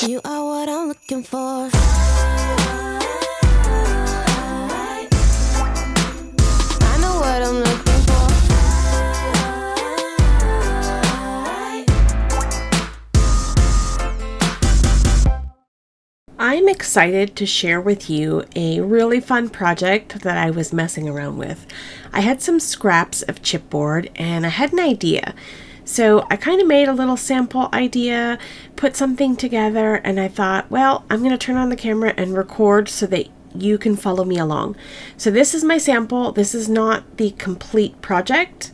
You are what I'm looking for. I know what I'm looking for. I'm excited to share with you a really fun project that I was messing around with. I had some scraps of chipboard and I had an idea. So I kind of made a little sample idea, put something together, and I thought, well, I'm going to turn on the camera and record so that you can follow me along. So this is my sample. This is not the complete project.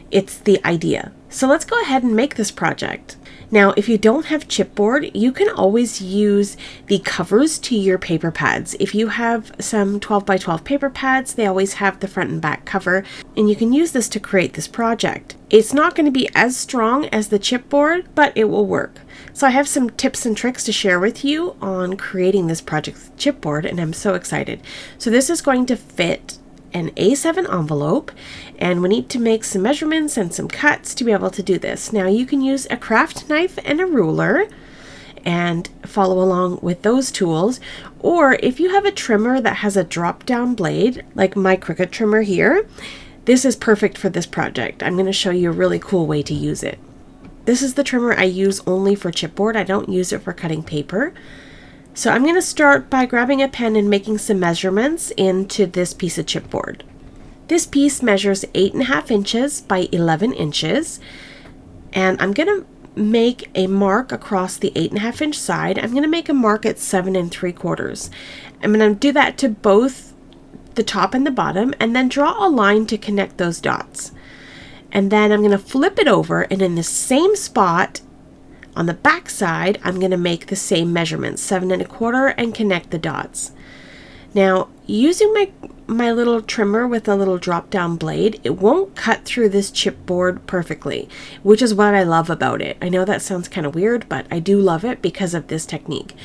It's the idea. So let's go ahead and make this project. Now, if you don't have chipboard, you can always use the covers to your paper pads. If you have some 12 by 12 paper pads, they always have the front and back cover, and you can use this to create this project. It's not going to be as strong as the chipboard, but it will work. So I have some tips and tricks to share with you on creating this project with chipboard, and I'm so excited. So this is going to fit an A7 envelope, and we need to make some measurements and some cuts to be able to do this. Now you can use a craft knife and a ruler and follow along with those tools, or if you have a trimmer that has a drop down blade like my Cricut trimmer here, this is perfect for this project. I'm going to show you a really cool way to use it. This is the trimmer I use only for chipboard. I don't use it for cutting paper. So I'm going to start by grabbing a pen and making some measurements into this piece of chipboard. This piece measures 8.5 inches by 11 inches, and I'm going to make a mark across the 8.5 inch side. I'm going to make a mark at 7 3/4. I'm going to do that to both the top and the bottom, and then draw a line to connect those dots. And then I'm going to flip it over, and in the same spot on the back side, I'm going to make the same measurements, 7 1/4, and connect the dots. Now, using my little trimmer with a little drop down blade, it won't cut through this chipboard perfectly, which is what I love about it. I know that sounds kind of weird, but I do love it because of this technique.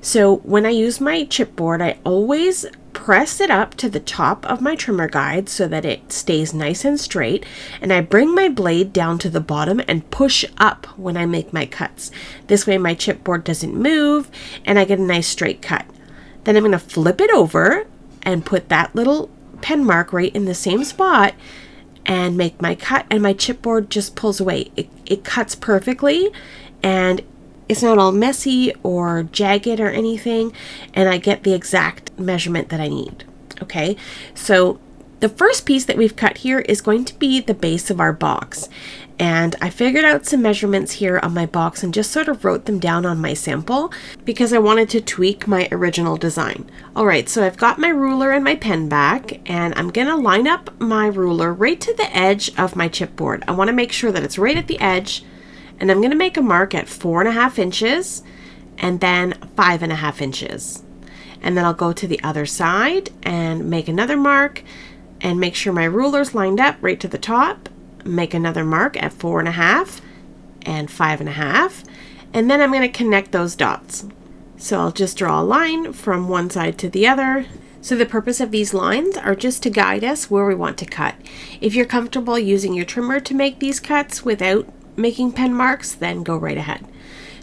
So when I use my chipboard, I always press it up to the top of my trimmer guide so that it stays nice and straight, and I bring my blade down to the bottom and push up when I make my cuts. This way my chipboard doesn't move and I get a nice straight cut. Then I'm going to flip it over and put that little pen mark right in the same spot and make my cut, and my chipboard just pulls away. It cuts perfectly, and it's not all messy or jagged or anything, and I get the exact measurement that I need. Okay, so the first piece that we've cut here is going to be the base of our box. And I figured out some measurements here on my box and just sort of wrote them down on my sample because I wanted to tweak my original design. Alright, so I've got my ruler and my pen back, and I'm going to line up my ruler right to the edge of my chipboard. I want to make sure that it's right at the edge, and I'm going to make a mark at 4.5 inches and then 5.5 inches. And then I'll go to the other side and make another mark and make sure my ruler's lined up right to the top. Make another mark at 4.5 and 5.5, and then I'm going to connect those dots. So I'll just draw a line from one side to the other. So the purpose of these lines are just to guide us where we want to cut. If you're comfortable using your trimmer to make these cuts without making pen marks, then go right ahead.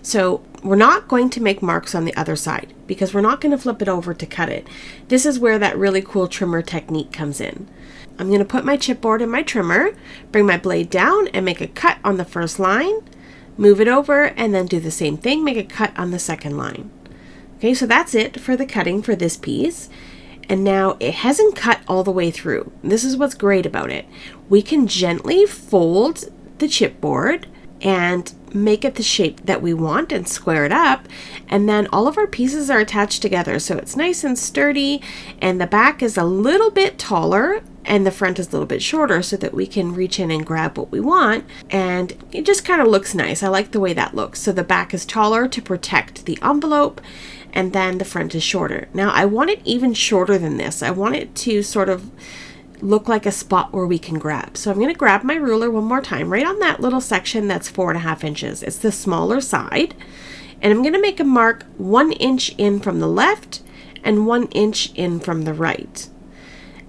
So we're not going to make marks on the other side because we're not going to flip it over to cut it. This is where that really cool trimmer technique comes in. I'm going to put my chipboard in my trimmer, bring my blade down and make a cut on the first line, move it over, and then do the same thing, make a cut on the second line. Okay, so that's it for the cutting for this piece. And now it hasn't cut all the way through. This is what's great about it. We can gently fold the chipboard and make it the shape that we want and square it up, and then all of our pieces are attached together so it's nice and sturdy, and the back is a little bit taller and the front is a little bit shorter so that we can reach in and grab what we want, and it just kind of looks nice. I like the way that looks. So the back is taller to protect the envelope, and then the front is shorter. Now I want it even shorter than this. I want it to sort of look like a spot where we can grab. So I'm going to grab my ruler one more time right on that little section that's 4.5 inches. It's the smaller side, and I'm going to make a mark 1 inch in from the left and 1 inch in from the right.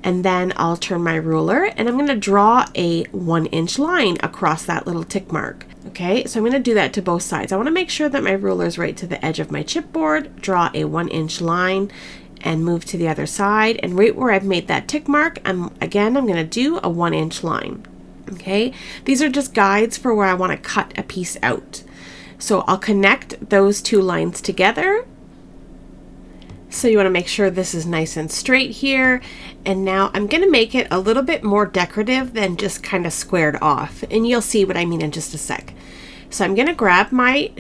And then I'll turn my ruler and I'm going to draw a 1 inch line across that little tick mark. Okay, so I'm going to do that to both sides. I want to make sure that my ruler is right to the edge of my chipboard, draw a 1-inch line and move to the other side. And right where I've made that tick mark, I'm going to do a 1-inch line. Okay, these are just guides for where I want to cut a piece out. So I'll connect those two lines together. So you want to make sure this is nice and straight here. And now I'm going to make it a little bit more decorative than just kind of squared off. And you'll see what I mean in just a sec. So I'm going to grab my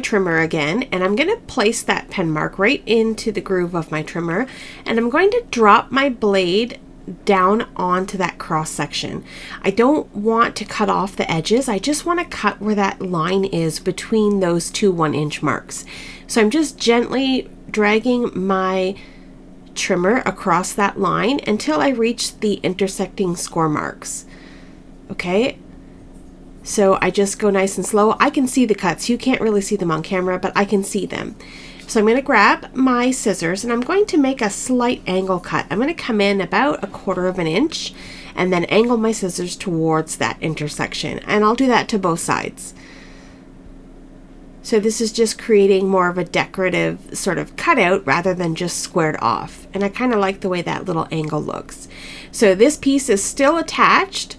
trimmer again, and I'm going to place that pen mark right into the groove of my trimmer. And I'm going to drop my blade down onto that cross section. I don't want to cut off the edges. I just want to cut where that line is between those two 1-inch marks. So I'm just gently dragging my trimmer across that line until I reach the intersecting score marks. Okay, so I just go nice and slow. I can see the cuts. You can't really see them on camera, but I can see them. So I'm going to grab my scissors and I'm going to make a slight angle cut. I'm going to come in about 1/4 of an inch and then angle my scissors towards that intersection. And I'll do that to both sides. So this is just creating more of a decorative sort of cutout rather than just squared off. And I kind of like the way that little angle looks. So this piece is still attached,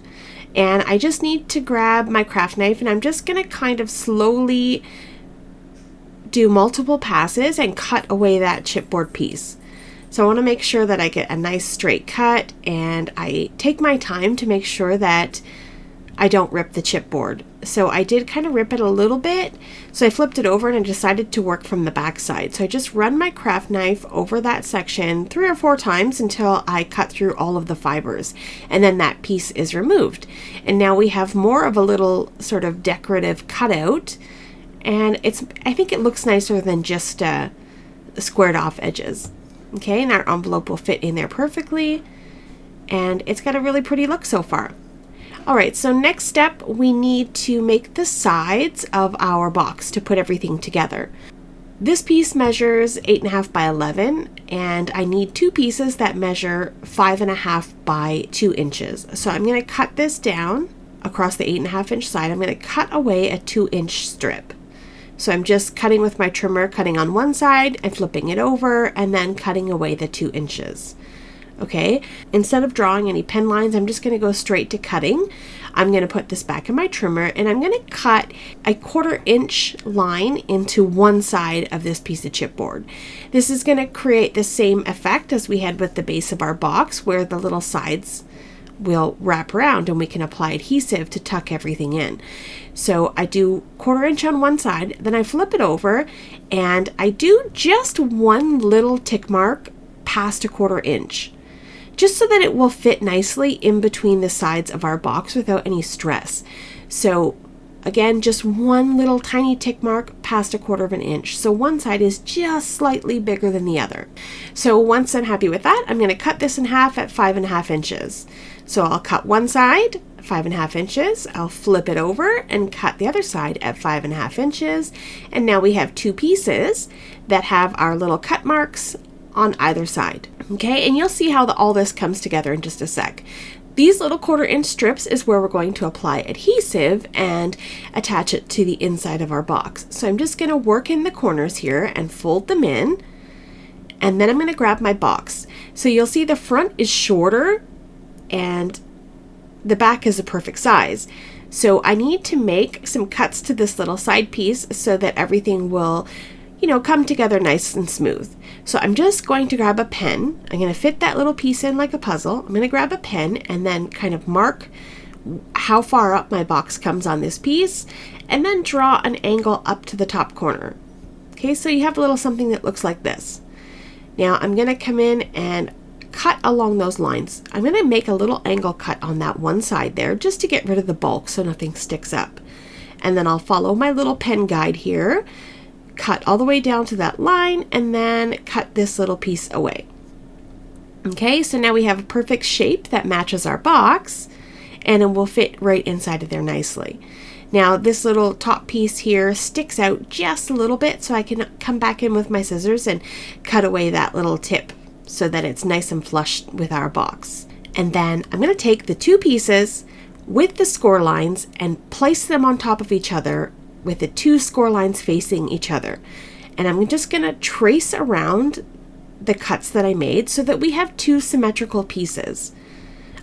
and I just need to grab my craft knife, and I'm just going to kind of slowly do multiple passes and cut away that chipboard piece. So I want to make sure that I get a nice straight cut, and I take my time to make sure that I don't rip the chipboard. So I did kind of rip it a little bit, so I flipped it over and I decided to work from the back side. So I just run my craft knife over that section 3 or 4 times until I cut through all of the fibers, and then that piece is removed. And now we have more of a little sort of decorative cutout, and I think it looks nicer than just squared off edges. Okay, and our envelope will fit in there perfectly, and it's got a really pretty look so far. Alright, so next step, we need to make the sides of our box to put everything together. This piece measures 8.5 by 11, and I need 2 pieces that measure 5.5 by 2 inches. So I'm going to cut this down across the 8.5 inch side. I'm going to cut away a 2-inch strip. So I'm just cutting with my trimmer, cutting on one side and flipping it over, and then cutting away the 2 inches. Okay, instead of drawing any pen lines, I'm just going to go straight to cutting. I'm going to put this back in my trimmer, and I'm going to cut a 1/4 inch line into one side of this piece of chipboard. This is going to create the same effect as we had with the base of our box, where the little sides will wrap around and we can apply adhesive to tuck everything in. So I do 1/4 inch on one side, then I flip it over, and I do just one little tick mark past a 1/4 inch. Just so that it will fit nicely in between the sides of our box without any stress. So again, just one little tiny tick mark past a 1/4 inch. So one side is just slightly bigger than the other. So once I'm happy with that, I'm going to cut this in half at 5.5 inches. So I'll cut one side 5.5 inches, I'll flip it over and cut the other side at 5.5 inches. And now we have 2 pieces that have our little cut marks on either side. Okay, and you'll see how all this comes together in just a sec. These little 1/4 inch strips is where we're going to apply adhesive and attach it to the inside of our box. So I'm just going to work in the corners here and fold them in, and then I'm going to grab my box. So you'll see the front is shorter and the back is a perfect size. So I need to make some cuts to this little side piece so that everything will, come together nice and smooth. So I'm just going to grab a pen. I'm going to fit that little piece in like a puzzle. I'm going to grab a pen and then kind of mark how far up my box comes on this piece, and then draw an angle up to the top corner. Okay, so you have a little something that looks like this. Now I'm going to come in and cut along those lines. I'm going to make a little angle cut on that one side there just to get rid of the bulk so nothing sticks up. And then I'll follow my little pen guide here, cut all the way down to that line, and then cut this little piece away. Okay, so now we have a perfect shape that matches our box, and it will fit right inside of there nicely. Now this little top piece here sticks out just a little bit, so I can come back in with my scissors and cut away that little tip so that it's nice and flush with our box. And then I'm going to take the 2 pieces, with the score lines and place them on top of each other with the two score lines facing each other. And I'm just going to trace around the cuts that I made so that we have two symmetrical pieces.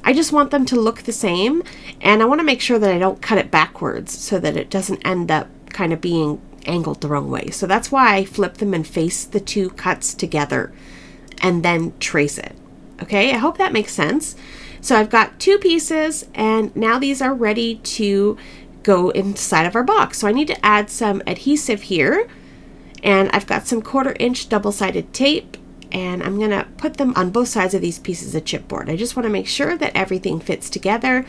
I just want them to look the same, and I want to make sure that I don't cut it backwards so that it doesn't end up kind of being angled the wrong way. So that's why I flip them and face the two cuts together and then trace it. Okay, I hope that makes sense. So I've got two pieces, and now these are ready to go inside of our box. So I need to add some adhesive here, and I've got some 1/4 inch double-sided tape, and I'm going to put them on both sides of these pieces of chipboard. I just want to make sure that everything fits together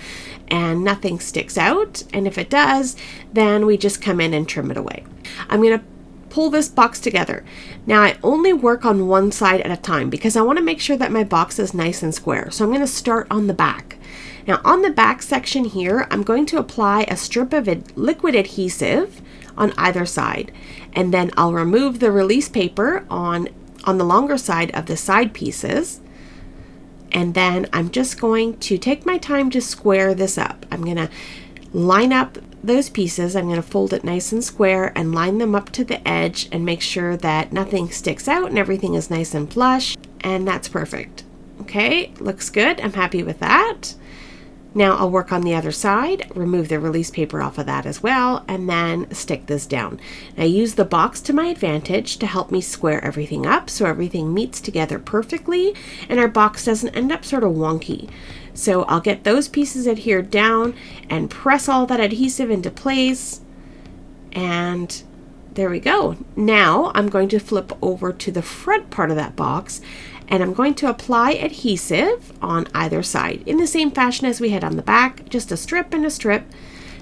and nothing sticks out, and if it does, then we just come in and trim it away. I'm going to pull this box together. Now I only work on one side at a time because I want to make sure that my box is nice and square. So I'm going to start on the back. Now on the back section here, I'm going to apply a strip of liquid adhesive on either side, and then I'll remove the release paper on the longer side of the side pieces, and then I'm just going to take my time to square this up. I'm going to line up those pieces. I'm going to fold it nice and square and line them up to the edge and make sure that nothing sticks out and everything is nice and flush, and that's perfect. Okay, looks good. I'm happy with that. Now I'll work on the other side, remove the release paper off of that as well, and then stick this down. I use the box to my advantage to help me square everything up so everything meets together perfectly and our box doesn't end up sort of wonky. So I'll get those pieces adhered down and press all that adhesive into place, and there we go. Now I'm going to flip over to the front part of that box, and I'm going to apply adhesive on either side in the same fashion as we had on the back, just a strip and a strip.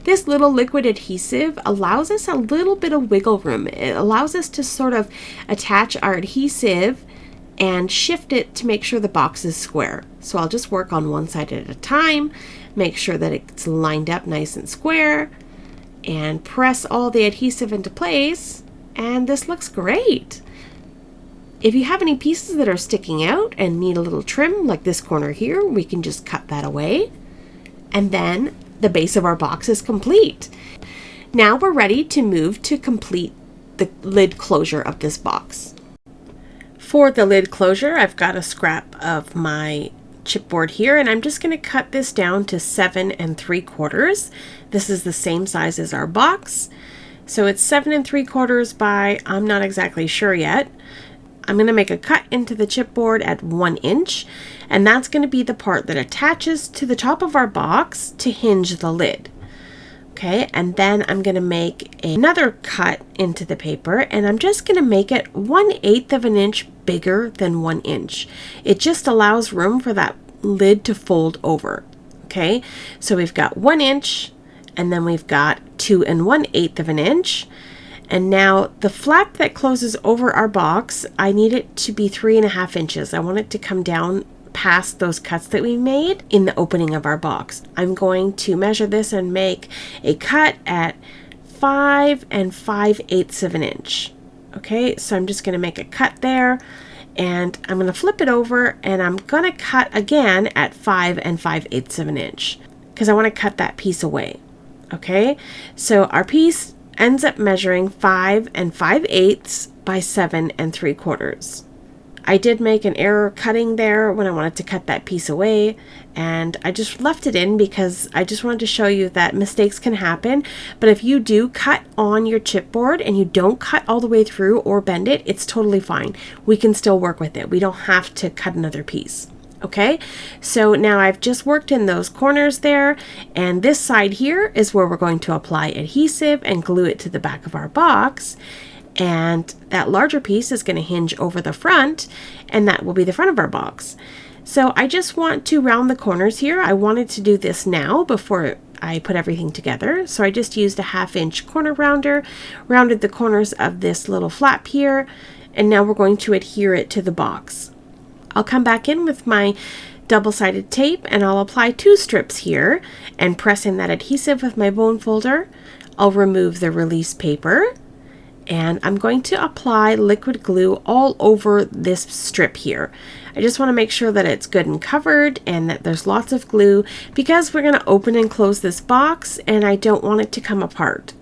This little liquid adhesive allows us a little bit of wiggle room. It allows us to sort of attach our adhesive and shift it to make sure the box is square. So I'll just work on one side at a time, make sure that it's lined up nice and square, and press all the adhesive into place, and this looks great. If you have any pieces that are sticking out and need a little trim, like this corner here, we can just cut that away. And then the base of our box is complete. Now we're ready to move to complete the lid closure of this box. For the lid closure, I've got a scrap of my chipboard here, and I'm just going to cut this down to 7 3/4. This is the same size as our box. So it's 7 3/4 by, I'm not exactly sure yet. I'm going to make a cut into the chipboard at 1 inch, and that's going to be the part that attaches to the top of our box to hinge the lid. Okay, and then I'm going to make another cut into the paper, and I'm just going to make it 1/8 of an inch bigger than 1 inch. It just allows room for that lid to fold over. Okay, so we've got 1 inch, and then we've got 2 1/8 of an inch. And now the flap that closes over our box, I need it to be 3.5 inches. I want it to come down past those cuts that we made in the opening of our box. I'm going to measure this and make a cut at 5 5/8 of an inch. Okay, so I'm just going to make a cut there, and I'm going to flip it over, and I'm going to cut again at 5 5/8 of an inch because I want to cut that piece away. Okay, so our piece ends up measuring 5 5/8 by 7 3/4. I did make an error cutting there when I wanted to cut that piece away, and I just left it in because I just wanted to show you that mistakes can happen. But if you do cut on your chipboard and you don't cut all the way through or bend it, it's totally fine. We can still work with it. We don't have to cut another piece. Okay, so now I've just worked in those corners there, and this side here is where we're going to apply adhesive and glue it to the back of our box, and that larger piece is going to hinge over the front, and that will be the front of our box. So I just want to round the corners here. I wanted to do this now before I put everything together, so I just used a 1/2 inch corner rounder, rounded the corners of this little flap here, and now we're going to adhere it to the box. I'll come back in with my double-sided tape, and I'll apply 2 strips here and press in that adhesive with my bone folder. I'll remove the release paper, and I'm going to apply liquid glue all over this strip here. I just want to make sure that it's good and covered and that there's lots of glue because we're going to open and close this box and I don't want it to come apart.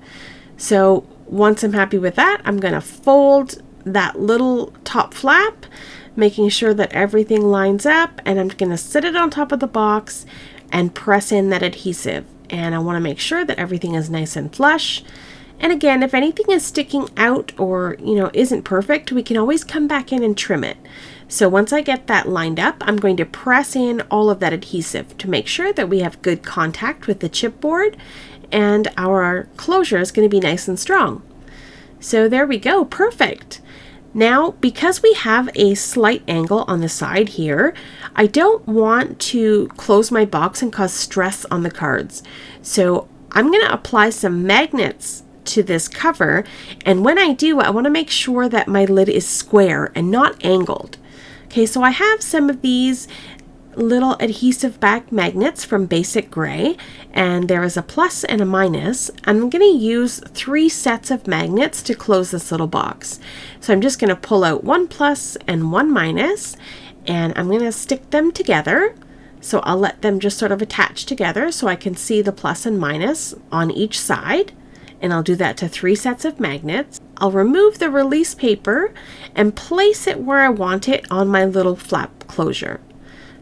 So once I'm happy with that, I'm going to fold that little top flap, making sure that everything lines up, and I'm going to sit it on top of the box and press in that adhesive. And I want to make sure that everything is nice and flush. And again, if anything is sticking out or, isn't perfect, we can always come back in and trim it. So once I get that lined up, I'm going to press in all of that adhesive to make sure that we have good contact with the chipboard and our closure is going to be nice and strong. So there we go, perfect. Now, because we have a slight angle on the side here, I don't want to close my box and cause stress on the cards. So I'm going to apply some magnets to this cover, and when I do, I want to make sure that my lid is square and not angled. Okay, so I have some of these little adhesive back magnets from Basic Gray, and there is a plus and a minus. I'm going to use 3 sets of magnets to close this little box. So I'm just going to pull out 1 plus and 1 minus, and I'm going to stick them together. So I'll let them just sort of attach together so I can see the plus and minus on each side. And I'll do that to 3 sets of magnets. I'll remove the release paper and place it where I want it on my little flap closure.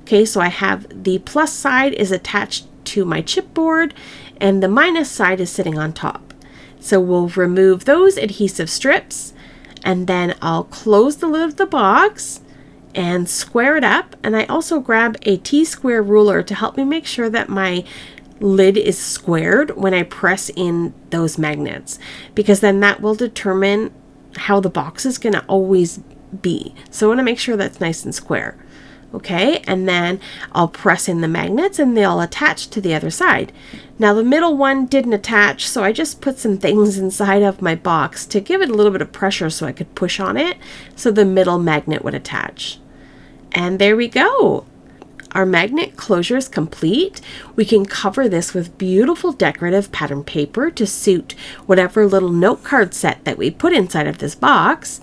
Okay, so I have the plus side is attached to my chipboard and the minus side is sitting on top. So we'll remove those adhesive strips and then I'll close the lid of the box and square it up. And I also grab a T-square ruler to help me make sure that my lid is squared when I press in those magnets, because then that will determine how the box is going to always be. So I want to make sure that's nice and square. Okay, and then I'll press in the magnets and they'll attach to the other side. Now the middle one didn't attach, so I just put some things inside of my box to give it a little bit of pressure so I could push on it so the middle magnet would attach. And there we go. Our magnet closure is complete. We can cover this with beautiful decorative pattern paper to suit whatever little note card set that we put inside of this box.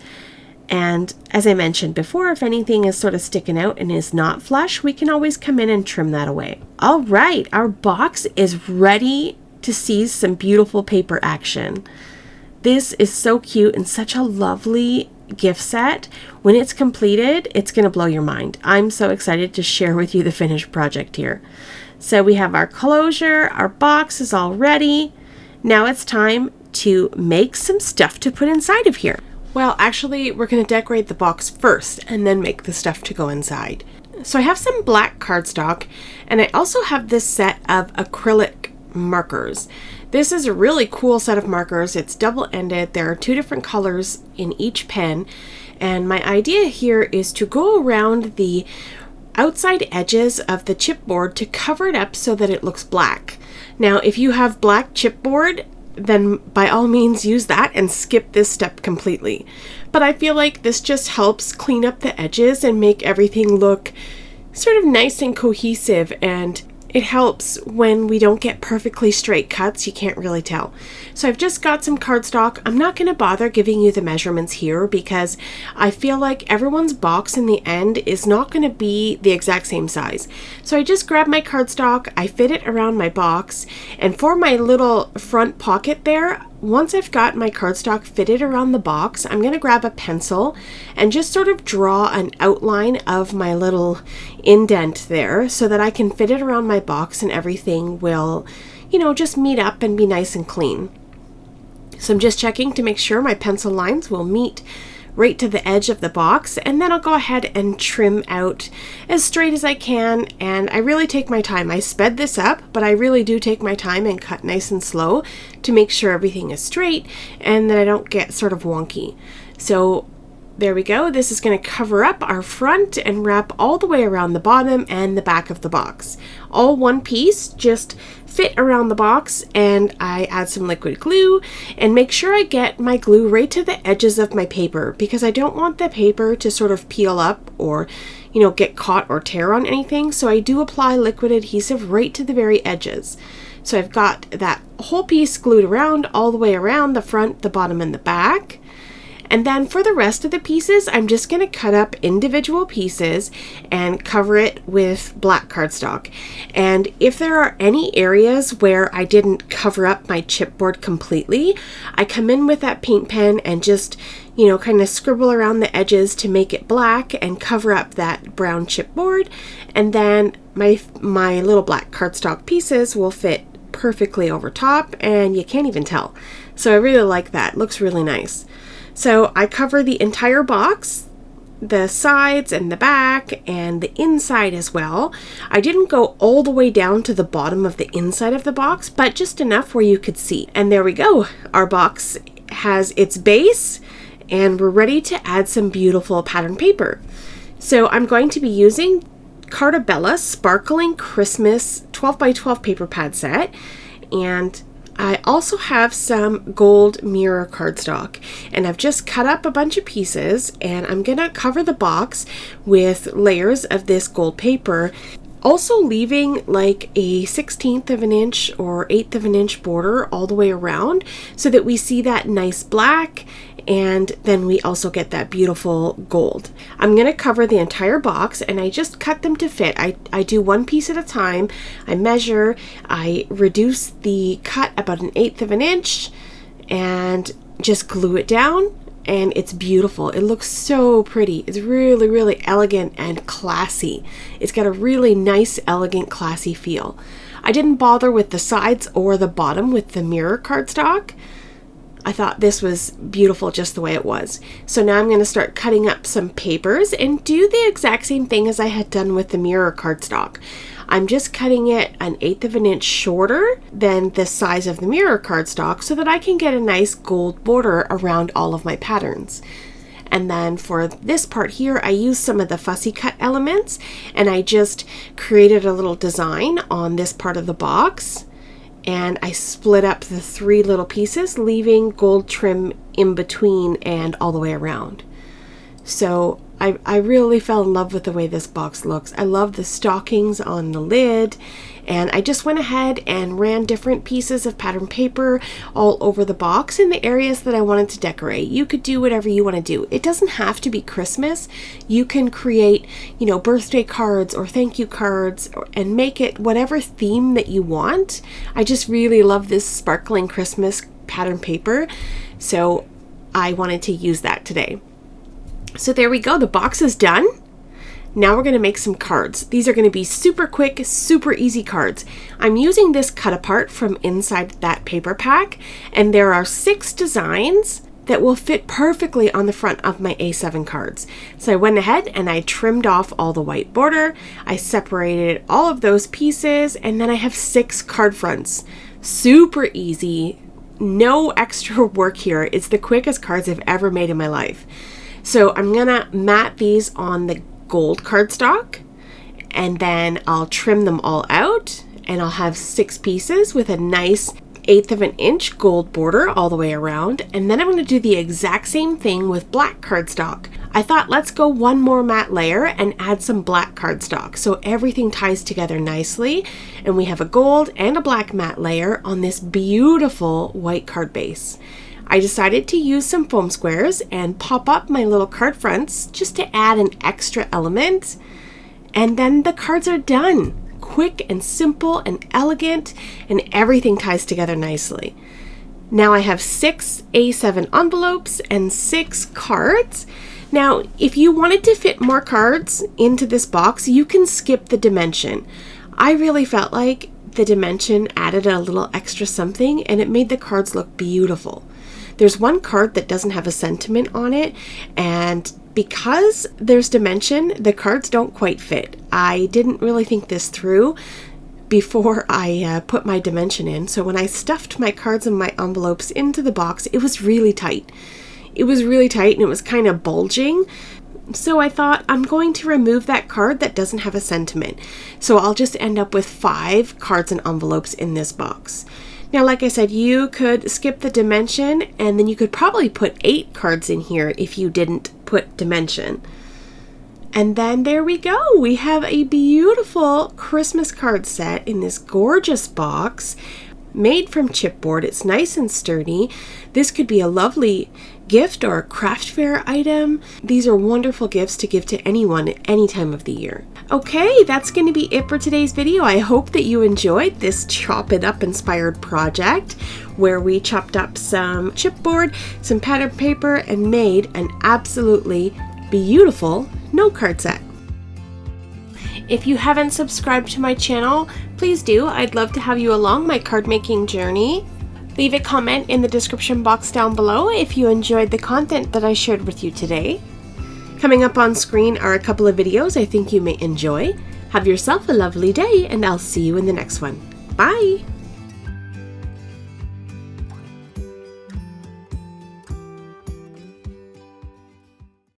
And as I mentioned before, if anything is sort of sticking out and is not flush, we can always come in and trim that away. All right, our box is ready to seize some beautiful paper action. This is so cute and such a lovely gift set. When it's completed, it's going to blow your mind. I'm so excited to share with you the finished project here. So we have our closure, our box is all ready. Now it's time to make some stuff to put inside of here. Well, actually, we're going to decorate the box first and then make the stuff to go inside. So I have some black cardstock and I also have this set of acrylic markers. This is a really cool set of markers. It's double-ended. There are 2 different colors in each pen. And my idea here is to go around the outside edges of the chipboard to cover it up so that it looks black. Now, if you have black chipboard, then by all means use that and skip this step completely. But I feel like this just helps clean up the edges and make everything look sort of nice and cohesive, and it helps when we don't get perfectly straight cuts. You can't really tell. So I've just got some cardstock. I'm not going to bother giving you the measurements here because I feel like everyone's box in the end is not going to be the exact same size. So I just grab my cardstock, I fit it around my box, and for my little front pocket there, once I've got my cardstock fitted around the box, I'm going to grab a pencil and just sort of draw an outline of my little indent there so that I can fit it around my box and everything will, just meet up and be nice and clean. So I'm just checking to make sure my pencil lines will meet right to the edge of the box, and then I'll go ahead and trim out as straight as I can. And I really take my time. I sped this up, but I really do take my time and cut nice and slow to make sure everything is straight and that I don't get sort of wonky. So there we go. This is going to cover up our front and wrap all the way around the bottom and the back of the box. All one piece, just fit around the box, and I add some liquid glue and make sure I get my glue right to the edges of my paper because I don't want the paper to sort of peel up or get caught or tear on anything. So I do apply liquid adhesive right to the very edges. So I've got that whole piece glued around all the way around the front, the bottom, and the back. And then for the rest of the pieces, I'm just going to cut up individual pieces and cover it with black cardstock. And if there are any areas where I didn't cover up my chipboard completely, I come in with that paint pen and just, you know, kind of scribble around the edges to make it black and cover up that brown chipboard. And then my little black cardstock pieces will fit perfectly over top and you can't even tell. So I really like that. It looks really nice. So I cover the entire box, the sides and the back and the inside as well. I didn't go all the way down to the bottom of the inside of the box, but just enough where you could see. And there we go. Our box has its base and we're ready to add some beautiful pattern paper. So I'm going to be using Carta Sparkling Christmas 12 by 12 paper pad set, and I also have some gold mirror cardstock, and I've just cut up a bunch of pieces and I'm gonna cover the box with layers of this gold paper, also leaving like a 1/16 of an inch or 1/8 of an inch border all the way around so that we see that nice black, and then we also get that beautiful gold. I'm going to cover the entire box and I just cut them to fit. I do one piece at a time. I measure, I reduce the cut about 1/8 of an inch and just glue it down, and it's beautiful. It looks so pretty. It's really, really elegant and classy. It's got a really nice, elegant, classy feel. I didn't bother with the sides or the bottom with the mirror cardstock. I thought this was beautiful just the way it was. So now I'm going to start cutting up some papers and do the exact same thing as I had done with the mirror cardstock. I'm just cutting it 1/8 of an inch shorter than the size of the mirror cardstock so that I can get a nice gold border around all of my patterns. And then for this part here, I used some of the fussy cut elements and I just created a little design on this part of the box. And I split up the 3 little pieces, leaving gold trim in between and all the way around. So I really fell in love with the way this box looks. I love the stockings on the lid, and I just went ahead and ran different pieces of pattern paper all over the box in the areas that I wanted to decorate. You could do whatever you want to do. It doesn't have to be Christmas. You can create, you know, birthday cards or thank you cards and make it whatever theme that you want. I just really love this sparkling Christmas pattern paper, so I wanted to use that today. So there we go, the box is done. Now we're going to make some cards. These are going to be super quick, super easy cards. I'm using this cut apart from inside that paper pack, and there are 6 designs that will fit perfectly on the front of my A7 cards. So I went ahead and I trimmed off all the white border. I separated all of those pieces, and then I have 6 card fronts. Super easy, no extra work here. It's the quickest cards I've ever made in my life. So I'm gonna mat these on the gold cardstock, and then I'll trim them all out, and I'll have 6 pieces with a nice 1/8 of an inch gold border all the way around. And then I'm going to do the exact same thing with black cardstock. I thought, let's go one more matte layer and add some black cardstock so everything ties together nicely, and we have a gold and a black matte layer on this beautiful white card base. I decided to use some foam squares and pop up my little card fronts just to add an extra element, and then the cards are done. Quick and simple and elegant, and everything ties together nicely. Now I have 6 A7 envelopes and 6 cards. Now, if you wanted to fit more cards into this box, you can skip the dimension. I really felt like the dimension added a little extra something, and it made the cards look beautiful. There's one card that doesn't have a sentiment on it, and because there's dimension, the cards don't quite fit. I didn't really think this through before I put my dimension in, so when I stuffed my cards and my envelopes into the box, it was really tight. It was really tight and it was kind of bulging. So I thought, I'm going to remove that card that doesn't have a sentiment. So I'll just end up with 5 cards and envelopes in this box. Now, like I said, you could skip the dimension, and then you could probably put 8 cards in here if you didn't put dimension. And then there we go. We have a beautiful Christmas card set in this gorgeous box made from chipboard. It's nice and sturdy. This could be a lovely gift or a craft fair item. These are wonderful gifts to give to anyone at any time of the year. Okay, that's going to be it for today's video. I hope that you enjoyed this Chop It Up inspired project where we chopped up some chipboard, some pattern paper, and made an absolutely beautiful note card set. If you haven't subscribed to my channel, please do. I'd love to have you along my card making journey. Leave a comment in the description box down below if you enjoyed the content that I shared with you today. Coming up on screen are a couple of videos I think you may enjoy. Have yourself a lovely day, and I'll see you in the next one. Bye!